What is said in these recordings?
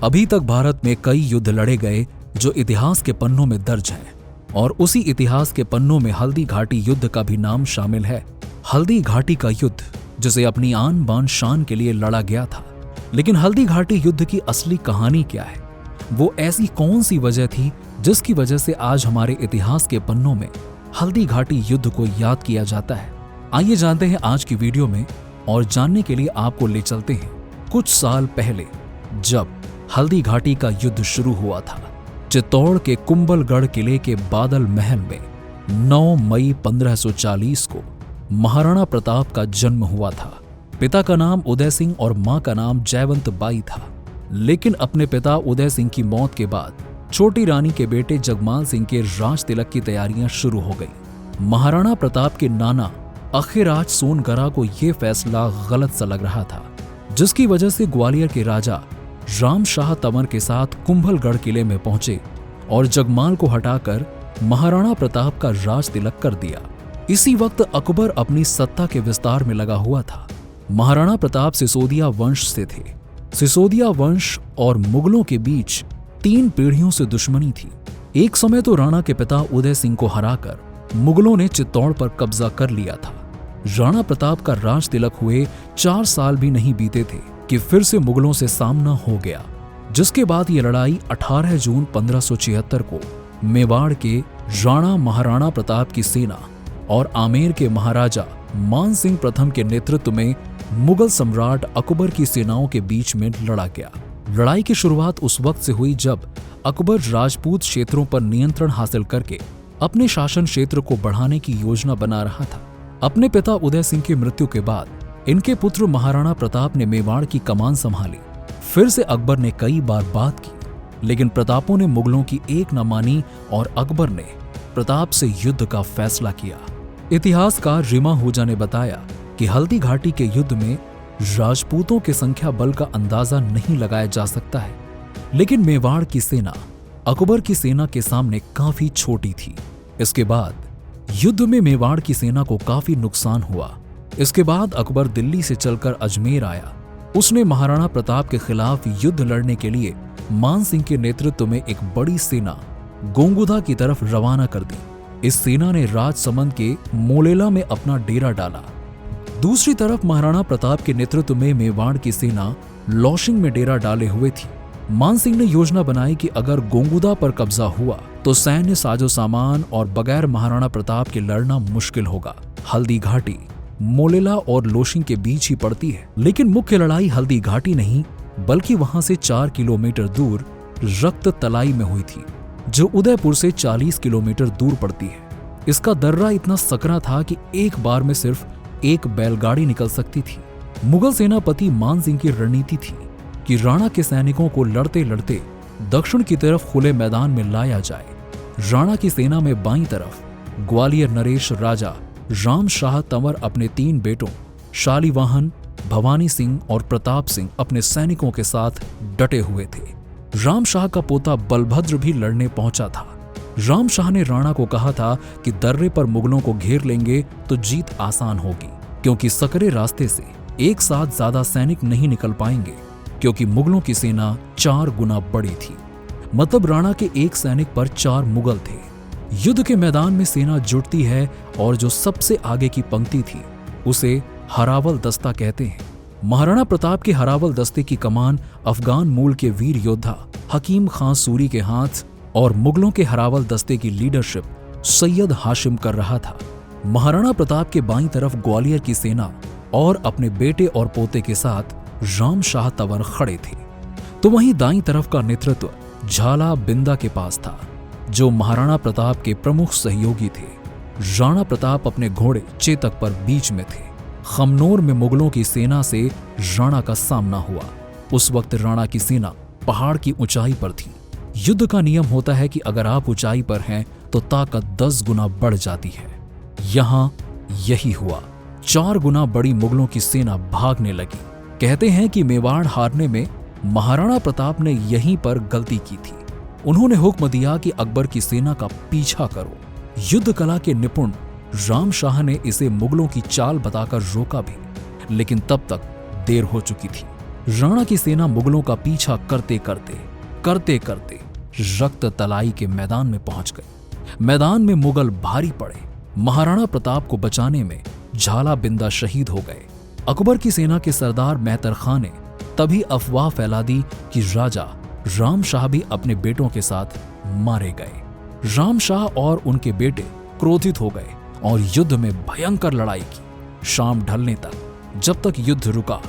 अभी तक भारत में कई युद्ध लड़े गए जो इतिहास के पन्नों में दर्ज हैं, और उसी इतिहास के पन्नों में हल्दी घाटी युद्ध का भी नाम शामिल है। हल्दी घाटी का युद्ध जिसे अपनी आन बान शान के लिए लड़ा गया था। लेकिन हल्दी घाटी युद्ध की असली कहानी क्या है? वो ऐसी कौन सी वजह थी जिसकी वजह से आज हमारे इतिहास के पन्नों में हल्दी घाटी युद्ध को याद किया जाता है? आइए जानते हैं आज की वीडियो में, और जानने के लिए आपको ले चलते हैं कुछ साल पहले, जब हल्दी घाटी का युद्ध शुरू हुआ था। चित्तौड़ के कुंभलगढ़ किले के बादल महल में 9 मई 1540 को महाराणा प्रताप का जन्म हुआ था। पिता का नाम उदय सिंह और मां का नाम जयवंत बाई था। लेकिन अपने पिता उदय सिंह की मौत के बाद छोटी रानी के बेटे जगमाल सिंह के राज तिलक की तैयारियां शुरू हो गई। महाराणा प्रताप के नाना अखिराज सोनगरा को यह फैसला गलत सा लग रहा था, जिसकी वजह से ग्वालियर के राजा राम शाह तंवर के साथ कुंभलगढ़ किले में पहुंचे और जगमाल को हटाकर महाराणा प्रताप का राज तिलक कर दिया। इसी वक्त अकबर अपनी सत्ता के विस्तार में लगा हुआ था। महाराणा प्रताप सिसोदिया वंश से थे। सिसोदिया वंश और मुगलों के बीच 3 पीढ़ियों से दुश्मनी थी। एक समय तो राणा के पिता उदय सिंह को हराकर मुगलों ने चित्तौड़ पर कब्जा कर लिया था। राणा प्रताप का राज तिलक हुए 4 साल भी नहीं बीते थे कि फिर से मुगलों से सामना हो गया, जिसके बाद ये लड़ाई 18 जून 1576 को मेवाड़ के राणा महाराणा प्रताप की सेना और आमेर के महाराजा मान सिंह प्रथम के नेतृत्व में मुगल सम्राट अकबर की सेनाओं के बीच में लड़ा गया। लड़ाई की शुरुआत उस वक्त से हुई जब अकबर राजपूत क्षेत्रों पर नियंत्रण हासिल करके अपने शासन क्षेत्र को बढ़ाने की योजना बना रहा था। अपने पिता उदय सिंह की मृत्यु के बाद इनके पुत्र महाराणा प्रताप ने मेवाड़ की कमान संभाली। फिर से अकबर ने कई बार बात की, लेकिन प्रतापों ने मुगलों की एक न मानी और अकबर ने प्रताप से युद्ध का फैसला किया। इतिहासकार रिमा आहूजा ने बताया कि हल्दी घाटी के युद्ध में राजपूतों के संख्या बल का अंदाजा नहीं लगाया जा सकता है, लेकिन मेवाड़ की सेना अकबर की सेना के सामने काफी छोटी थी। इसके बाद युद्ध में मेवाड़ की सेना को काफी नुकसान हुआ। इसके बाद अकबर दिल्ली से चलकर अजमेर आया। उसने महाराणा प्रताप के खिलाफ युद्ध लड़ने के लिए मान सिंह के नेतृत्व में एक बड़ी सेना गोंगुदा की तरफ रवाना कर दी। इस सेना ने राजसमंद के मोलेला में अपना डेरा डाला। दूसरी तरफ महाराणा प्रताप के नेतृत्व में मेवाड़ की सेना लौशिंग में डेरा डाले हुए थी। मान सिंह ने योजना बनाई कि अगर गोंगुदा पर कब्जा हुआ तो सैन्य साजो सामान और बगैर महाराणा प्रताप के लड़ना मुश्किल होगा। हल्दी घाटी मोलेला और लोशिंग के बीच ही पड़ती है, लेकिन मुख्य लड़ाई हल्दी घाटी नहीं बल्कि वहां से 4 किलोमीटर दूर रक्त तलाई में हुई थी, जो उदयपुर से 40 किलोमीटर दूर पड़ती है। इसका दर्रा इतना सकरा था कि एक बार में सिर्फ एक बैलगाड़ी निकल सकती थी। मुगल सेनापति मान सिंह की रणनीति थी कि राणा के सैनिकों को लड़ते लड़ते दक्षिण की तरफ खुले मैदान में लाया जाए। राणा की सेना में बाईं तरफ ग्वालियर नरेश राजा राम शाह तंवर अपने 3 बेटों शालीवाहन, भवानी सिंह और प्रताप सिंह अपने सैनिकों के साथ डटे हुए थे। राम शाह का पोता बलभद्र भी लड़ने पहुंचा था। राम शाह ने राणा को कहा था कि दर्रे पर मुगलों को घेर लेंगे तो जीत आसान होगी, क्योंकि सकरे रास्ते से एक साथ ज्यादा सैनिक नहीं निकल पाएंगे, क्योंकि मुगलों की सेना 4 गुना बड़ी थी। मतलब राणा के एक सैनिक पर 4 मुगल थे। युद्ध के मैदान में सेना जुटती है और जो सबसे आगे की पंक्ति थी उसे हरावल दस्ता कहते हैं। महाराणा प्रताप के हरावल दस्ते की कमान अफगान मूल के वीर योद्धा हकीम खां सूरी के हाथ और मुगलों के हरावल दस्ते की लीडरशिप सैयद हाशिम कर रहा था। महाराणा प्रताप के बाईं तरफ ग्वालियर की सेना और अपने बेटे और पोते के साथ राम शाह तंवर खड़े थे, तो वहीं दाईं तरफ का नेतृत्व झाला बिंदा के पास था, जो महाराणा प्रताप के प्रमुख सहयोगी थे। राणा प्रताप अपने घोड़े चेतक पर बीच में थे। खमनोर में मुगलों की सेना से राणा का सामना हुआ। उस वक्त राणा की सेना पहाड़ की ऊंचाई पर थी। युद्ध का नियम होता है कि अगर आप ऊंचाई पर हैं तो ताकत 10 गुना बढ़ जाती है। यहां यही हुआ। 4 गुना बड़ी मुगलों की सेना भागने लगी। कहते हैं कि मेवाड़ हारने में महाराणा प्रताप ने यहीं पर गलती की थी। उन्होंने हुक्म दिया कि अकबर की सेना का पीछा करो। युद्ध कला के निपुण राम शाह ने इसे मुगलों की चाल बताकर रोका भी, लेकिन तब तक देर हो चुकी थी। राणा की सेना मुगलों का पीछा करते करते रक्त तलाई के मैदान में पहुंच गई। मैदान में मुगल भारी पड़े। महाराणा प्रताप को बचाने में झाला बिंदा शहीद हो गए। अकबर की सेना के सरदार मेहतर खां ने तभी अफवाह फैला दी कि राजा राम शाह भी अपने बेटों के साथ मारे गए। राम शाह और उनके बेटे क्रोधित हो गए और युद्ध में भयंकर लड़ाई की। शाम ढलने तक जब तक युद्ध रुका,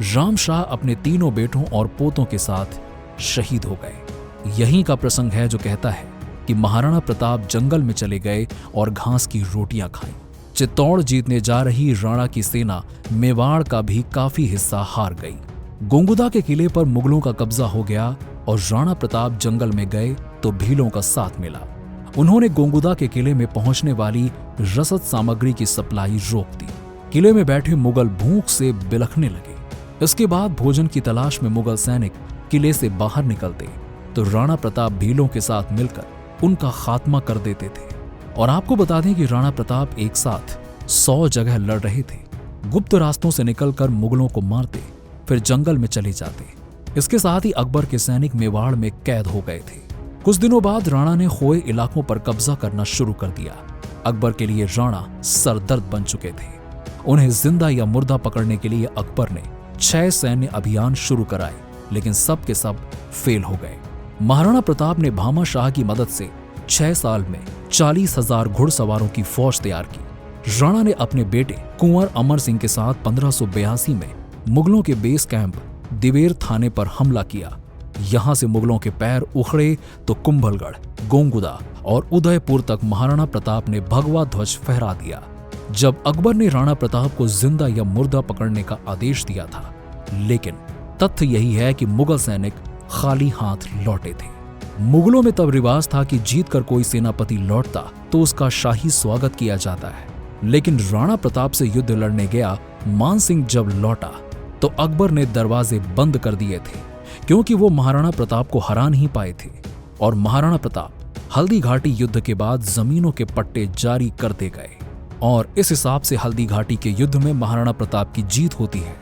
राम शाह अपने तीनों बेटों और पोतों के साथ शहीद हो गए। यहीं का प्रसंग है जो कहता है कि महाराणा प्रताप जंगल में चले गए और घास की रोटियां खाई। चित्तौड़ जीतने जा रही राणा की सेना मेवाड़ का भी काफी हिस्सा हार गई। गोंगुदा के किले पर मुगलों का कब्जा हो गया और राणा प्रताप जंगल में गए तो भीलों का साथ मिला। उन्होंने गोंगुदा के किले में पहुंचने वाली रसद सामग्री की सप्लाई रोक दी। किले में बैठे मुगल भूख से बिलखने लगे। इसके बाद भोजन की तलाश में मुगल सैनिक किले से बाहर निकलते तो राणा प्रताप भीलों के साथ मिलकर उनका खात्मा कर देते थे। और आपको बता दें कि राणा प्रताप एक साथ 100 जगह लड़ रहे थे। गुप्त रास्तों से निकलकर मुगलों को मारते, फिर जंगल में चले जाते। इसके साथ ही अकबर के सैनिक मेवाड़ में कैद हो गए थे। कुछ दिनों बाद राणा ने खोए इलाकों पर कब्जा करना शुरू कर दिया। अकबर के लिए राणा सरदर्द बन चुके थे। उन्हें जिंदा या मुर्दा पकड़ने के लिए अकबर ने 6 सैन्य अभियान शुरू कराए, लेकिन सब के सब फेल हो गए। महाराणा प्रताप ने भामा शाह की मदद से 6 साल में 40,000 घुड़सवारों की फौज तैयार की। राणा ने अपने बेटे कुंवर अमर सिंह के साथ 1582 में मुगलों के बेस कैंप दिवेर थाने पर हमला किया। यहां से मुगलों के पैर उखड़े तो कुंभलगढ़, गोंगुदा और उदयपुर तक महाराणा प्रताप ने भगवा ध्वज फहरा दिया। जब अकबर ने राणा प्रताप को जिंदा या मुर्दा पकड़ने का आदेश दिया था, लेकिन तथ्य यही है कि मुगल सैनिक खाली हाथ लौटे थे। मुगलों में तब रिवाज था कि जीतकर कोई सेनापति लौटता तो उसका शाही स्वागत किया जाता है। लेकिन राणा प्रताप से युद्ध लड़ने गया मान सिंह जब लौटा तो अकबर ने दरवाजे बंद कर दिए थे, क्योंकि वो महाराणा प्रताप को हरा नहीं पाए थे। और महाराणा प्रताप हल्दी घाटी युद्ध के बाद जमीनों के पट्टे जारी करते गए और इस हिसाब से हल्दी घाटी के युद्ध में महाराणा प्रताप की जीत होती है।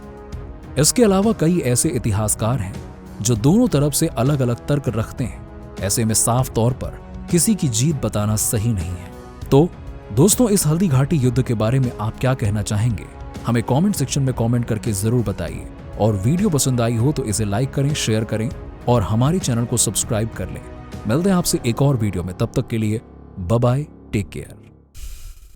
इसके अलावा कई ऐसे इतिहासकार हैं जो दोनों तरफ से अलग अलग तर्क रखते हैं। ऐसे में साफ तौर पर किसी की जीत बताना सही नहीं है। तो दोस्तों, इस हल्दी घाटी युद्ध के बारे में आप क्या कहना चाहेंगे? हमें कमेंट सेक्शन में कमेंट करके जरूर बताइए। और वीडियो पसंद आई हो तो इसे लाइक करें, शेयर करें और हमारे चैनल को सब्सक्राइब कर लें। मिलते हैं आपसे एक और वीडियो में। तब तक के लिए बाय बाय, टेक केयर।